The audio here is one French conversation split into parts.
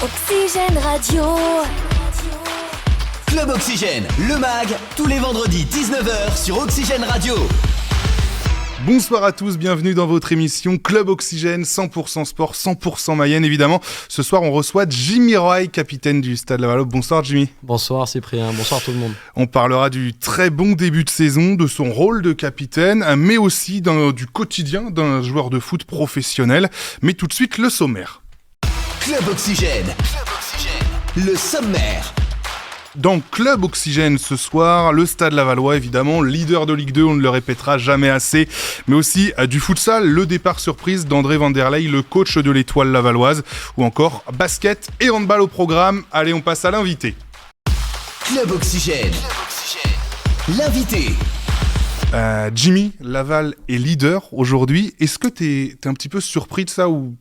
Oxygène Radio. Club Oxygène, le mag, tous les vendredis 19h sur Oxygène Radio. Bonsoir à tous, bienvenue dans votre émission Club Oxygène, 100% sport, 100% Mayenne évidemment. Ce soir on reçoit Jimmy Roy, capitaine du Stade Lavallois. Bonsoir Jimmy. Bonsoir Cyprien, bonsoir tout le monde. On parlera du très bon début de saison, de son rôle de capitaine, mais aussi du quotidien d'un joueur de foot professionnel. Mais tout de suite le sommaire. Club Oxygène, le sommaire. Dans Club Oxygène ce soir, le Stade Lavallois évidemment, leader de Ligue 2, on ne le répétera jamais assez, mais aussi du futsal, le départ surprise d'André Van der Leij, le coach de l'Étoile lavalloise, ou encore basket et handball au programme. Allez, on passe à l'invité. Club Oxygène, l'invité. Jimmy, Laval est leader aujourd'hui. Est-ce que t'es un petit peu surpris de ça ou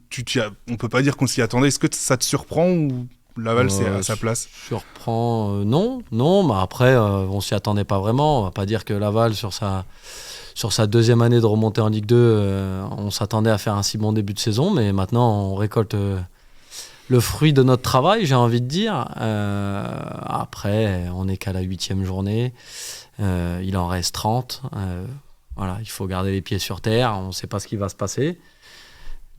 on peut pas dire qu'on s'y attendait? Est-ce que ça te surprend ou Laval c'est à sa place? Surprend, non, mais après on s'y attendait pas vraiment. On va pas dire que Laval sur sa deuxième année de remontée en Ligue 2, on s'attendait à faire un si bon début de saison, mais maintenant on récolte le fruit de notre travail, j'ai envie de dire. Après, on n'est qu'à la 8e journée. Il en reste 30. Voilà, il faut garder les pieds sur terre. On ne sait pas ce qui va se passer.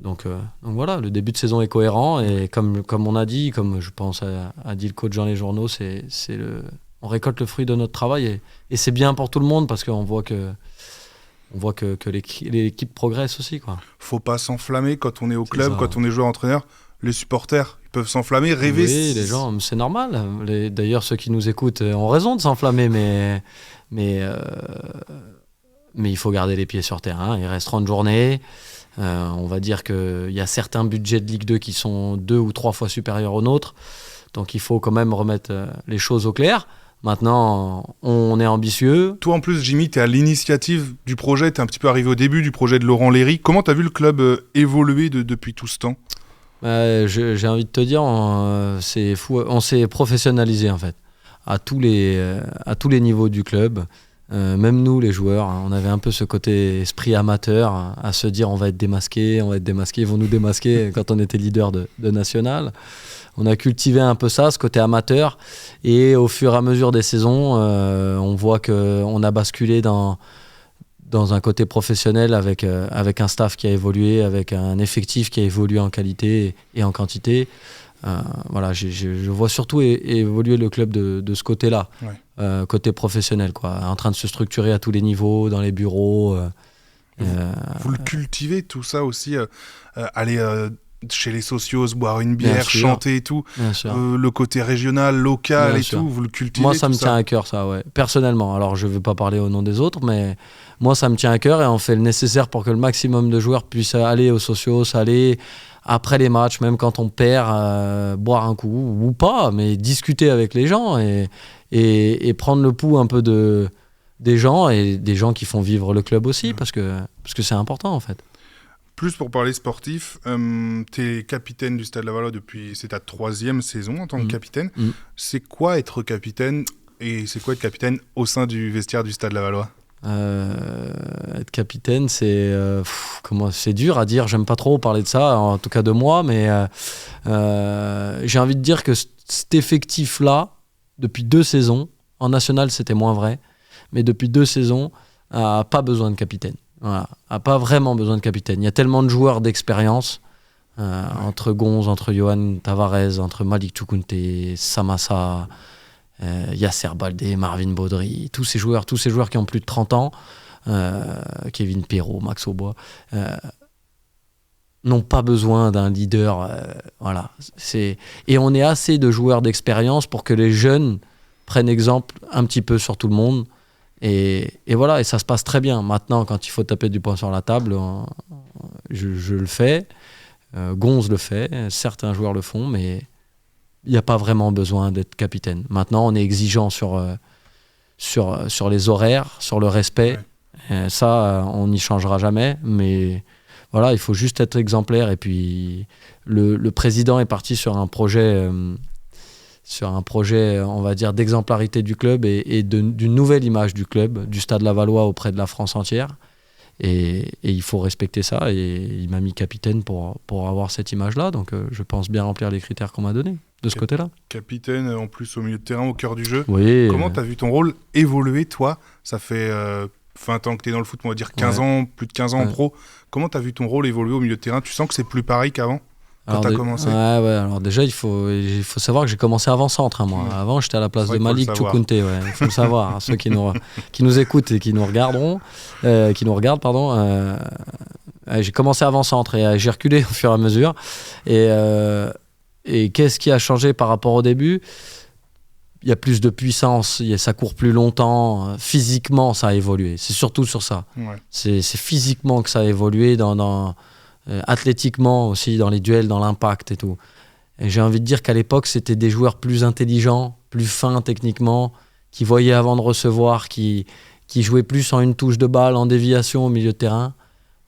Donc voilà, le début de saison est cohérent. Et comme on a dit, comme je pense a dit le coach dans les journaux, on récolte le fruit de notre travail. Et c'est bien pour tout le monde parce qu'on voit que l'équipe progresse aussi, quoi. Faut pas s'enflammer quand on est au club, quand on est joueur-entraîneur. Les supporters, ils peuvent s'enflammer, rêver. Oui, les gens, c'est normal. D'ailleurs, ceux qui nous écoutent ont raison de s'enflammer, mais il faut garder les pieds sur terre. Il reste 30 journées. On va dire qu'il y a certains budgets de Ligue 2 qui sont 2 ou 3 fois supérieurs aux nôtres. Donc il faut quand même remettre les choses au clair. Maintenant, on est ambitieux. Toi, en plus, Jimmy, tu es à l'initiative du projet. Tu es un petit peu arrivé au début du projet de Laurent Léry. Comment tu as vu le club évoluer depuis tout ce temps ? J'ai envie de te dire, c'est fou. On s'est professionnalisé en fait, à tous les niveaux du club. Même nous, les joueurs, on avait un peu ce côté esprit amateur, à se dire on va être démasqués, ils vont nous démasquer quand on était leader de national. On a cultivé un peu ça, ce côté amateur, et au fur et à mesure des saisons, on voit qu'on a basculé dans un côté professionnel avec un staff qui a évolué, avec un effectif qui a évolué en qualité et en quantité. Voilà, je vois surtout évoluer le club de ce côté-là, ouais. Côté professionnel, quoi, en train de se structurer à tous les niveaux, dans les bureaux. Vous le cultivez tout ça aussi, aller chez les socios, boire une bière, chanter et tout, le côté régional, local et tout, vous le cultivez. Moi, ça me tient à cœur, ça, ouais. Personnellement, alors je ne veux pas parler au nom des autres, mais moi, ça me tient à cœur et on fait le nécessaire pour que le maximum de joueurs puissent aller aux socios, aller après les matchs, même quand on perd, boire un coup ou pas, mais discuter avec les gens et prendre le pouls un peu des gens et des gens qui font vivre le club aussi, parce que c'est important en fait. Plus pour parler sportif, t'es capitaine du Stade Lavallois c'est ta 3e saison en tant que capitaine. C'est quoi être capitaine et c'est quoi être capitaine au sein du vestiaire du Stade Lavallois? Être capitaine, c'est dur à dire. J'aime pas trop parler de ça, en tout cas de moi, mais j'ai envie de dire que cet effectif-là, depuis 2 saisons, en national c'était moins vrai, mais depuis 2 saisons, a pas besoin de capitaine. Voilà, a pas vraiment besoin de capitaine. Il y a tellement de joueurs d'expérience entre Gonz, entre Johan Tavares, entre Malik Chukunte, Samassa, Yasser Baldé, Marvin Baudry, tous ces joueurs qui ont plus de 30 ans, Kevin Perrault, Max Aubois, n'ont pas besoin d'un leader. Voilà. Et on est assez de joueurs d'expérience pour que les jeunes prennent exemple un petit peu sur tout le monde. Et voilà, et ça se passe très bien. Maintenant, quand il faut taper du poing sur la table, je le fais. Gonz le fait, certains joueurs le font, mais il n'y a pas vraiment besoin d'être capitaine. Maintenant, on est exigeant sur les horaires, sur le respect. Ouais. Ça, on n'y changera jamais, mais voilà, il faut juste être exemplaire. Et puis, le président est parti sur un projet, on va dire, d'exemplarité du club et d'une nouvelle image du club, du Stade Lavallois auprès de la France entière. Et il faut respecter ça. Et il m'a mis capitaine pour avoir cette image-là. Donc je pense bien remplir les critères qu'on m'a donnés de ce côté-là. Capitaine, en plus au milieu de terrain, au cœur du jeu. Oui. Comment tu as vu ton rôle évoluer, toi ? Ça fait 20 ans que tu es dans le foot, on va dire 15 ans, plus de 15 ans en pro. Comment tu as vu ton rôle évoluer au milieu de terrain ? Tu sens que c'est plus pareil qu'avant ? Quand tu as commencé ? Alors déjà, il faut savoir que j'ai commencé avant centre. Moi. Avant, j'étais à la place de Malik Choukounte. Il faut le savoir. Ceux qui nous écoutent et qui nous regardent, j'ai commencé avant centre et j'ai reculé au fur et à mesure. Et qu'est-ce qui a changé par rapport au début ? Il y a plus de puissance, ça court plus longtemps. Physiquement, ça a évolué. C'est surtout sur ça. Ouais. C'est physiquement que ça a évolué athlétiquement aussi, dans les duels, dans l'impact et tout. Et j'ai envie de dire qu'à l'époque, c'était des joueurs plus intelligents, plus fins techniquement, qui voyaient avant de recevoir, qui jouaient plus en une touche de balle, en déviation au milieu de terrain.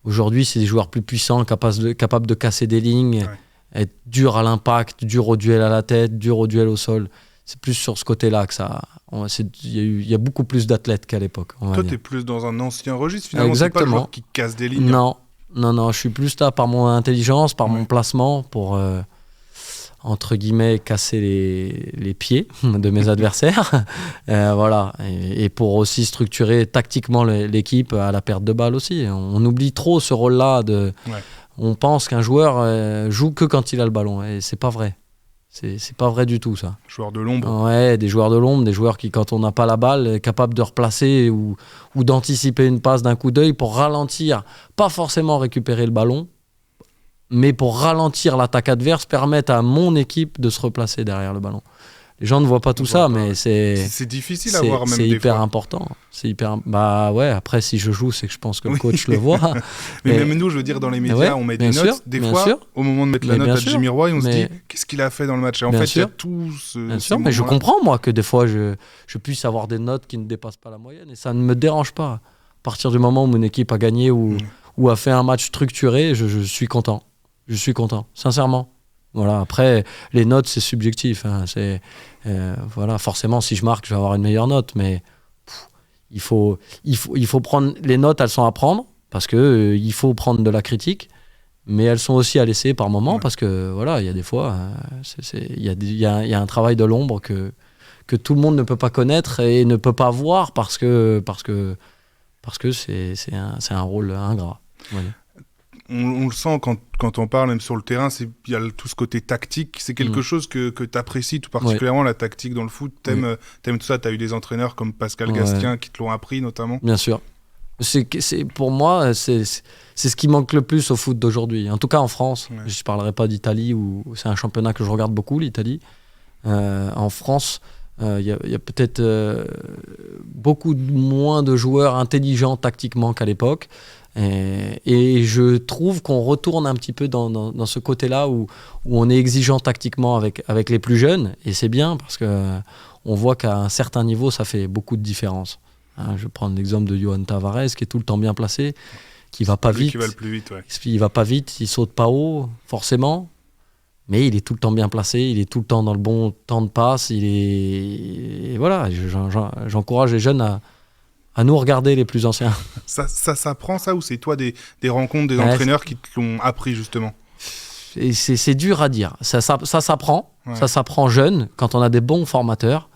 Aujourd'hui, c'est des joueurs plus puissants, capables de casser des lignes, être durs à l'impact, durs au duel à la tête, durs au duel au sol. C'est plus sur ce côté-là que ça... Il y a beaucoup plus d'athlètes qu'à l'époque. Toi, tu es plus dans un ancien registre, finalement. Exactement. C'est pas le joueur qui casse des lignes. Non, je suis plus là par mon intelligence, par mon placement, pour, entre guillemets, casser les pieds de mes adversaires. Voilà. Et pour aussi structurer tactiquement l'équipe à la perte de balle aussi. On oublie trop ce rôle-là. On pense qu'un joueur joue que quand il a le ballon. Et c'est pas vrai. C'est pas vrai du tout, ça. Joueurs de l'ombre. Ouais, des joueurs de l'ombre, des joueurs qui, quand on n'a pas la balle, est capable de replacer ou d'anticiper une passe d'un coup d'œil pour ralentir, pas forcément récupérer le ballon, mais pour ralentir l'attaque adverse, permettre à mon équipe de se replacer derrière le ballon. Les gens ne voient pas tout ça, mais c'est difficile à voir même des fois. C'est hyper important. Bah ouais, après, si je joue, c'est que je pense que le coach le voit. mais même nous, je veux dire, dans les médias, on met des notes. Des fois, au moment de mettre la note à Jimmy Roy, on se dit, qu'est-ce qu'il a fait dans le match ? Et en fait, il y a tout ce... Bien sûr, mais je comprends, moi, que des fois, je puisse avoir des notes qui ne dépassent pas la moyenne. Et ça ne me dérange pas. À partir du moment où mon équipe a gagné ou a fait un match structuré, je suis content. Je suis content, sincèrement. Voilà, après, les notes, c'est subjectif. Voilà, forcément, si je marque, je vais avoir une meilleure note. Mais il faut prendre... Les notes, elles sont à prendre, parce qu'il faut prendre de la critique. Mais elles sont aussi à laisser par moment, parce que, voilà, il y a des fois... Il y a un travail de l'ombre que tout le monde ne peut pas connaître et ne peut pas voir parce que c'est un rôle ingrat. Voilà. On le sent quand on parle, même sur le terrain, il y a tout ce côté tactique. C'est quelque chose que tu apprécies tout particulièrement, la tactique dans le foot. T'aimes tout ça. Tu as eu des entraîneurs comme Pascal Gastien qui te l'ont appris notamment. Bien sûr. Pour moi, c'est ce qui manque le plus au foot d'aujourd'hui. En tout cas en France. Ouais. Je ne parlerai pas d'Italie, où c'est un championnat que je regarde beaucoup, l'Italie. En France, il y a peut-être beaucoup moins de joueurs intelligents tactiquement qu'à l'époque. Et je trouve qu'on retourne un petit peu dans ce côté-là où on est exigeant tactiquement avec les plus jeunes, et c'est bien parce qu'on voit qu'à un certain niveau ça fait beaucoup de différence. Je vais prendre l'exemple de Yohan Tavares qui est tout le temps bien placé, qui va pas vite, qui va le plus vite, il va pas vite, il saute pas haut forcément, mais il est tout le temps bien placé, il est tout le temps dans le bon temps de passe, et voilà, j'encourage les jeunes à nous regarder, les plus anciens. Ça s'apprend, ça, ou c'est toi des rencontres, des entraîneurs qui te l'ont appris, justement ? Et c'est dur à dire. Ça s'apprend. Ça s'apprend jeune, quand on a des bons formateurs.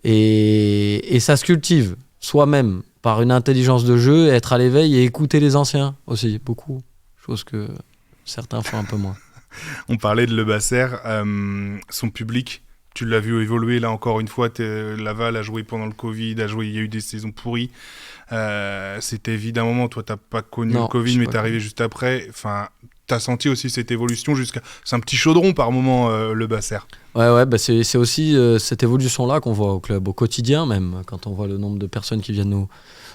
Et ça se cultive soi-même, par une intelligence de jeu, être à l'éveil et écouter les anciens aussi, beaucoup. Chose que certains font un peu moins. On parlait de Le Basser, son public... Tu l'as vu évoluer, là, encore une fois. Laval a joué pendant le Covid, il y a eu des saisons pourries. C'était évidemment un moment, toi, tu n'as pas connu le Covid, mais tu es arrivé juste après. Enfin, tu as senti aussi cette évolution C'est un petit chaudron par moment, Le Basser. Ouais, c'est aussi cette évolution-là qu'on voit au club, au quotidien même, quand on voit le nombre de personnes qui viennent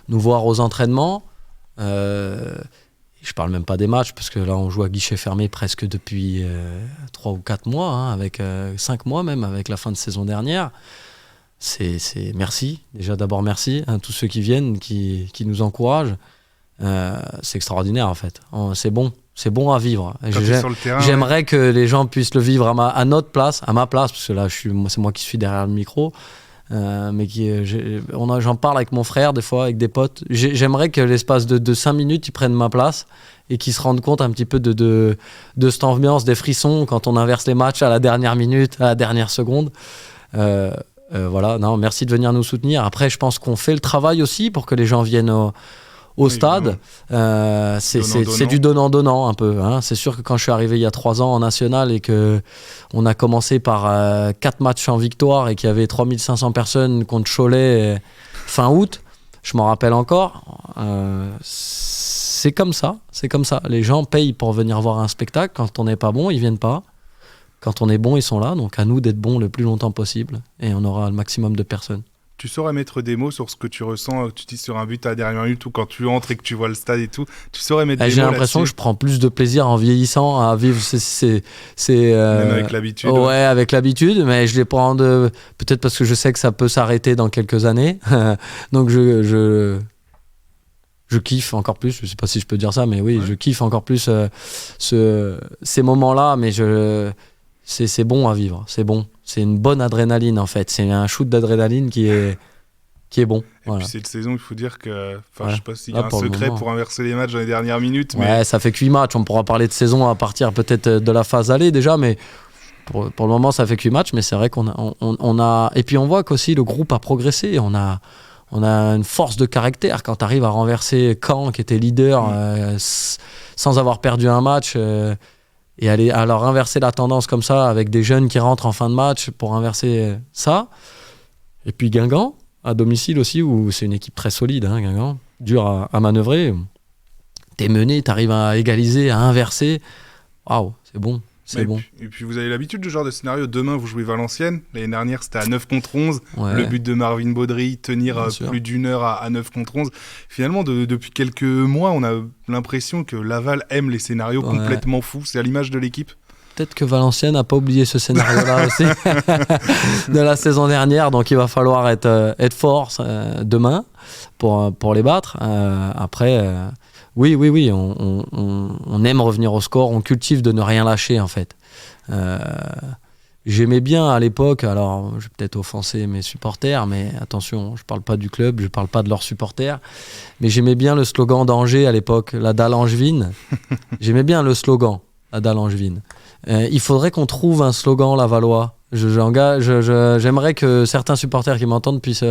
nous voir aux entraînements. Je parle même pas des matchs, parce que là, on joue à guichet fermé presque depuis 3 ou 4 mois, avec 5 mois même, avec la fin de saison dernière. C'est merci, déjà d'abord merci à tous ceux qui viennent, qui nous encouragent. C'est extraordinaire en fait. C'est bon à vivre. J'aimerais que les gens puissent le vivre à notre place, à ma place, parce que là, c'est moi qui suis derrière le micro. mais j'en parle avec mon frère des fois, avec des potes. J'aimerais que l'espace de 5 minutes, ils prennent ma place et qu'ils se rendent compte un petit peu de cette ambiance, des frissons quand on inverse les matchs à la dernière minute, à la dernière seconde. Voilà, non, merci de venir nous soutenir. Après, je pense qu'on fait le travail aussi pour que les gens viennent au stade. C'est du donnant-donnant un peu. Hein. C'est sûr que quand je suis arrivé il y a 3 ans en national et qu'on a commencé par 4 matchs en victoire et qu'il y avait 3500 personnes contre Cholet fin août, je m'en rappelle encore. C'est comme ça. Les gens payent pour venir voir un spectacle. Quand on n'est pas bon, ils viennent pas. Quand on est bon, ils sont là. Donc à nous d'être bons le plus longtemps possible et on aura le maximum de personnes. Tu saurais mettre des mots sur ce que tu ressens, tu dis sur un but à la dernière minute ou quand tu entres et que tu vois le stade et tout. Tu saurais mettre des mots J'ai l'impression que je prends plus de plaisir en vieillissant à vivre même avec l'habitude. Ouais, avec l'habitude, mais je les prends peut-être parce que je sais que ça peut s'arrêter dans quelques années. Donc je kiffe encore plus, je sais pas si je peux dire ça, mais oui, je kiffe encore plus ces moments-là, mais c'est bon à vivre, c'est bon. C'est une bonne adrénaline en fait. C'est un shoot d'adrénaline qui est bon. Et puis cette saison, il faut dire que, je sais pas s'il y a un secret pour inverser les matchs dans les dernières minutes. Ouais, ça fait que 8 matchs. On pourra parler de saison à partir peut-être de la phase aller déjà, mais pour le moment, ça fait que 8 matchs. Mais c'est vrai qu'on a. Et puis on voit qu'aussi le groupe a progressé. On a une force de caractère quand tu arrives à renverser Caen, qui était leader, sans avoir perdu un match. Et aller à leur inverser la tendance comme ça avec des jeunes qui rentrent en fin de match pour inverser ça. Et puis Guingamp, à domicile aussi, où c'est une équipe très solide, hein, Guingamp, dur à manœuvrer. T'es mené, t'arrives à égaliser, à inverser. Waouh, c'est bon. C'est bon. Et puis vous avez l'habitude de ce genre de scénario. Demain, vous jouez Valenciennes. L'année dernière, c'était à 9 contre 11. Ouais. Le but de Marvin Baudry, tenir plus d'une heure à 9 contre 11. Finalement, depuis quelques mois, on a l'impression que Laval aime les scénarios complètement fous. C'est à l'image de l'équipe. Peut-être que Valenciennes n'a pas oublié ce scénario-là aussi de la saison dernière. Donc, il va falloir être fort demain pour les battre. Après... Oui, on aime revenir au score, on cultive de ne rien lâcher en fait. J'aimais bien à l'époque, alors je vais peut-être offenser mes supporters, mais attention, je parle pas du club, je parle pas de leurs supporters, mais j'aimais bien le slogan d'Angers à l'époque, la dalle angevine. J'aimais bien le slogan, la dalle angevine. Il faudrait qu'on trouve un slogan lavallois. J'aimerais que certains supporters qui m'entendent puissent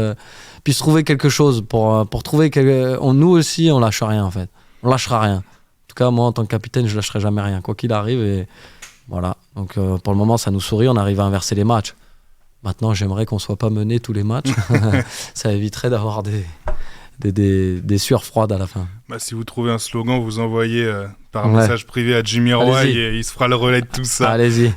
trouver quelque chose pour trouver nous aussi on lâche rien en fait. On lâchera rien. En tout cas, moi, en tant que capitaine, je lâcherai jamais rien, quoi qu'il arrive. Et voilà. Donc, pour le moment, ça nous sourit. On arrive à inverser les matchs. Maintenant, j'aimerais qu'on soit pas mené tous les matchs. Ça éviterait d'avoir des sueurs froides à la fin. Si vous trouvez un slogan, vous envoyez par message privé à Jimmy Roy et il se fera le relais de tout ça. Allez-y.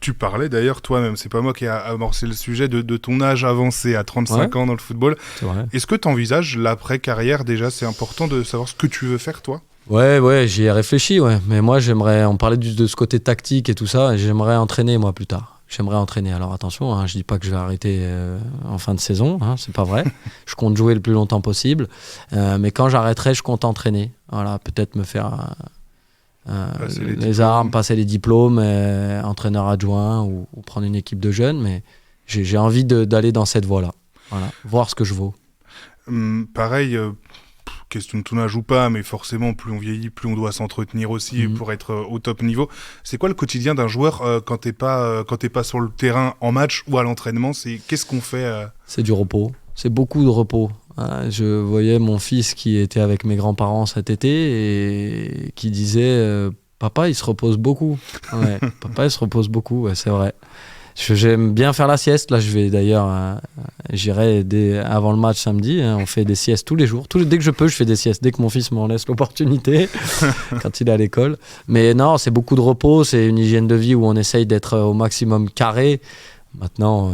Tu parlais d'ailleurs toi-même, c'est pas moi qui ai amorcé le sujet, de ton âge avancé à 35 ans dans le football. C'est vrai. Est-ce que tu envisages l'après-carrière déjà? C'est important de savoir ce que tu veux faire toi? Ouais, j'y ai réfléchi, mais moi on parlait de ce côté tactique et tout ça, et j'aimerais entraîner moi plus tard. J'aimerais entraîner. Alors attention, hein, je dis pas que je vais arrêter en fin de saison, hein, c'est pas vrai. Je compte jouer le plus longtemps possible, mais quand j'arrêterai, je compte entraîner. Voilà, peut-être me faire les armes, passer les diplômes, entraîneur adjoint ou prendre une équipe de jeunes, mais j'ai envie d'aller dans cette voie-là. Voilà, voir ce que je vaux. Pareil. Question de ton âge ou pas, mais forcément, plus on vieillit, plus on doit s'entretenir aussi pour être au top niveau. C'est quoi le quotidien d'un joueur quand t'es pas sur le terrain en match ou à l'entraînement? Qu'est-ce qu'on fait C'est du repos. C'est beaucoup de repos. Je voyais mon fils qui était avec mes grands-parents cet été et qui disait papa, il se repose beaucoup. Ouais, papa, il se repose beaucoup, ouais, c'est vrai. J'aime bien faire la sieste. Là, je vais d'ailleurs, j'irai avant le match samedi. On fait des siestes tous les jours. Dès que je peux, je fais des siestes. Dès que mon fils m'en laisse l'opportunité, quand il est à l'école. Mais non, c'est beaucoup de repos. C'est une hygiène de vie où on essaye d'être au maximum carré. Maintenant,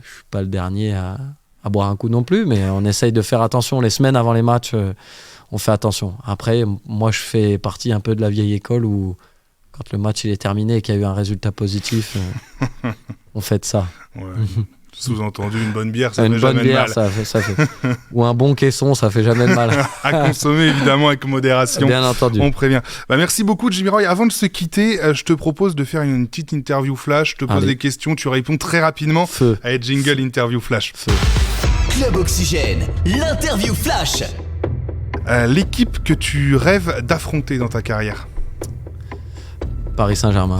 je suis pas le dernier à boire un coup non plus, mais on essaye de faire attention. Les semaines avant les matchs, on fait attention. Après, moi, je fais partie un peu de la vieille école où quand le match il est terminé et qu'il y a eu un résultat positif, on fait de ça. Ouais, Sous-entendu, une bonne bière, ça Une fait bonne jamais de bière, mal. ça fait. Ou un bon caisson, ça fait jamais de mal. À consommer évidemment avec modération. Bien entendu. On prévient. Merci beaucoup Jimmy Roy. Avant de se quitter, je te propose de faire une petite interview flash. Je te pose Allez. des questions, tu réponds très rapidement. Feu. Allez, jingle interview flash. Feu. Club Oxygène, l'interview flash. L'équipe que tu rêves d'affronter dans ta carrière. Paris Saint-Germain.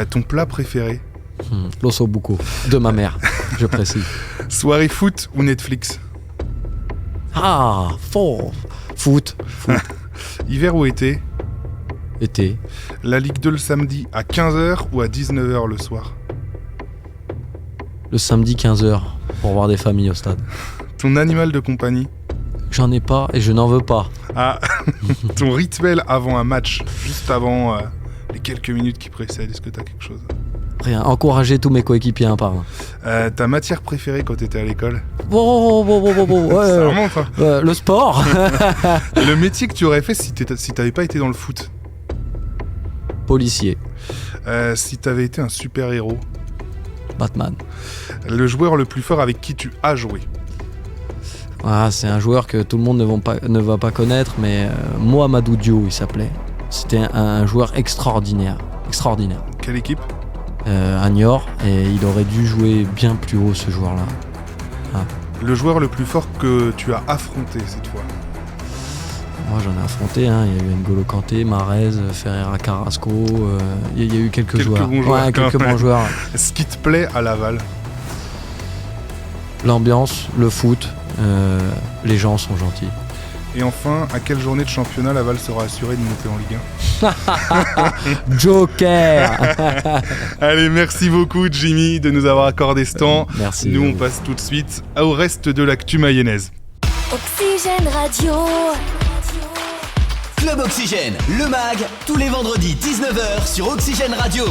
Ton plat préféré. L'osso buco. De ma mère, je précise. Soirée foot ou Netflix. Ah, fort. Foot. Hiver ou été. Été. La Ligue 2 le samedi à 15h ou à 19h le soir. Le samedi 15h pour voir des familles au stade. Ton animal de compagnie. J'en ai pas et je n'en veux pas. Ah, ton rituel avant un match, juste avant les quelques minutes qui précèdent, est-ce que t'as quelque chose? Rien. Encourager tous mes coéquipiers un par un. Ta matière préférée quand t'étais à l'école? Bon, ouais, Ça remonte, hein. le sport. Et le métier que tu aurais fait si t'avais pas été dans le foot? Policier. Si t'avais été un super-héros? Batman. Le joueur le plus fort avec qui tu as joué? Ah, c'est un joueur que tout le monde ne va pas connaître, mais Mohamedou Diou, il s'appelait. C'était un joueur extraordinaire. Extraordinaire. Quelle équipe? À Niort, et il aurait dû jouer bien plus haut, ce joueur-là. Le joueur le plus fort que tu as affronté cette fois? Moi, j'en ai affronté, hein. Il y a eu N'Golo Kanté, Mahrez, Ferreira Carrasco. Il y a eu quelques joueurs. bons joueurs, Ouais, quelques bons joueurs. Ce qui te plaît à Laval? L'ambiance, le foot, les gens sont gentils. Et enfin, à quelle journée de championnat Laval sera assuré de monter en Ligue 1? Joker. Allez, merci beaucoup Jimmy de nous avoir accordé ce temps. Merci. Nous on passe tout de suite au reste de l'actu mayonnaise. Oxygène Radio. Club Oxygène, le mag, tous les vendredis 19h sur Oxygène Radio.